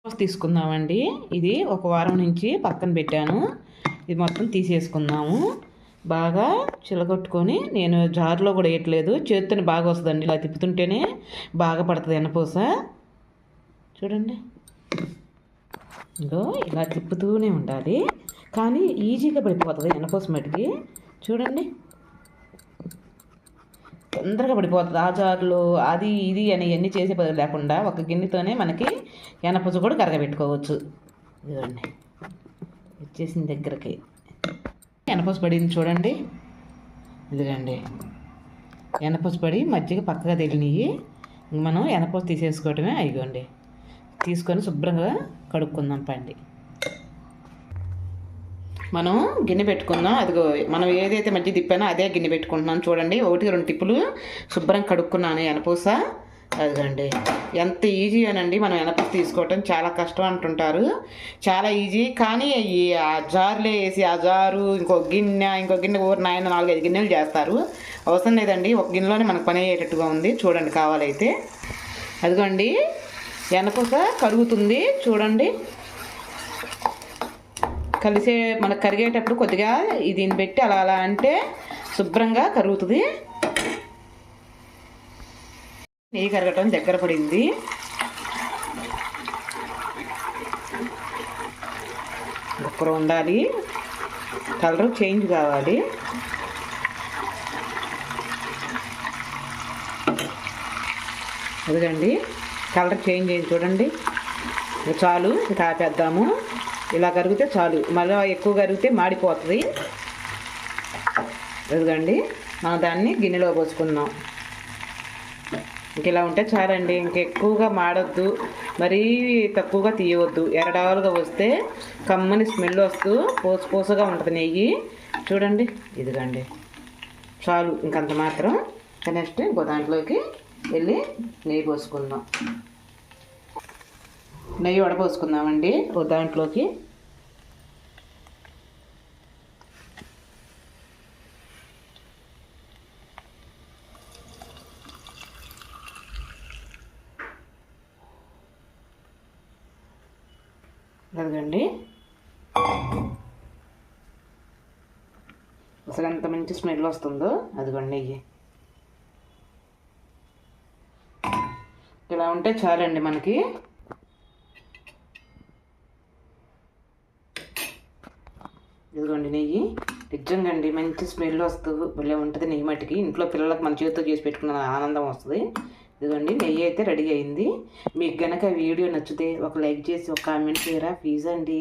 తీసుకుందామండి. ఇది ఒక వారం నుంచి పక్కన పెట్టాను. ఇది మొత్తం తీసేసుకుందాము. బాగా చిలగొట్టుకొని, నేను జారులో కూడా వేయట్లేదు, చేత్తోనే బాగా వస్తుందండి. ఇలా తిప్పుతుంటేనే బాగా పడుతుంది ఎనపూస. చూడండి, ఇంకో ఇలా తిప్పుతూనే ఉండాలి. కానీ ఈజీగా పడిపోతుంది ఎనపూస మటుకి. చూడండి, తొందరగా పడిపోతుంది. ఆ జారులో అది ఇది అని ఎన్ని చేసే పని లేకుండా ఒక గిన్నెతోనే మనకి ఎనపూస కూడా కరగబెట్టుకోవచ్చు. ఇదండి, వచ్చేసిన దగ్గరకి ఎనపూస పడింది చూడండి. ఇదిగండి, ఎనపూస పడి మజ్జిగ పక్కగా తెలియనివి. మనం ఎనపూస తీసేసుకోవటమే. అయిగోండి, తీసుకొని శుభ్రంగా కడుక్కుందాం పండి. మనం గిన్నె పెట్టుకుందాం. అదిగో మనం ఏదైతే మధ్య తిప్పానో అదే గిన్నె పెట్టుకుంటున్నాను. చూడండి, 1-2 టిప్పులు శుభ్రం కడుక్కున్నాను ఎనపూస. అదిగండి, ఎంత ఈజీ అనండి. మనం ఎనపూస తీసుకోవటం చాలా కష్టం అంటుంటారు. చాలా ఈజీ. కానీ ఆ జారులో వేసి ఆ జారు ఇంకో గిన్నె ఊరు 4-5 గిన్నెలు చేస్తారు. అవసరం లేదండి, ఒక గిన్నెలోనే మనకు పని అయ్యేటట్టుగా ఉంది. చూడండి కావాలైతే. అదిగోండి, ఎనపూస కరుగుతుంది చూడండి. కలిసే మనకు కరిగేటప్పుడు కొద్దిగా దీన్ని పెట్టి అలా అలా అంటే శుభ్రంగా కరుగుతుంది. నెయ్యి కరగటం దగ్గర పడింది. ఒక్కరు ఉండాలి, కలర్ చేంజ్ కావాలి. అదిగండి, కలర్ చేంజ్ అయింది చూడండి. చాలు, ఇంకా ఆపేద్దాము. ఇలా కరిగితే చాలు. మళ్ళీ ఎక్కువ కరిగితే మాడిపోతుంది. ఎదుగండి, మనం దాన్ని గిన్నెలో పోసుకుందాం. ఇంక ఇలా ఉంటే చాలండి. ఇంకెక్కువగా మాడొద్దు, మరీ తక్కువగా తీయవద్దు. ఎరడాలుగా వస్తే కమ్మని స్మెల్ వస్తూ పూసగా ఉంటుంది నెయ్యి. చూడండి, ఇదిగండి చాలు, ఇంకంత మాత్రం. నెక్స్ట్ ఇంకో దాంట్లోకి వెళ్ళి నెయ్యి పోసుకుందాం. నెయ్యి వడపోసుకుందామండి ఓ దాంట్లోకి. అదిగండి, అసలు ఎంత మంచి స్మెల్ వస్తుందో. అదిగోండి నెయ్యి. ఇలా ఉంటే చాలండి మనకి. ఇదిగోండి నెయ్యి. నిజంగా అండి, మంచి స్మెల్ వస్తూ భలే ఉంటుంది నెయ్యి మట్టికి. ఇంట్లో పిల్లలకు మన చేతితో చేసి పెట్టుకున్న ఆనందం వస్తుంది. ఇదిగోండి, నెయ్యి అయితే రెడీ అయింది. మీకు గనక వీడియో నచ్చితే ఒక లైక్ చేసి ఒక కామెంట్ చేయరా ప్లీజ్ అండి.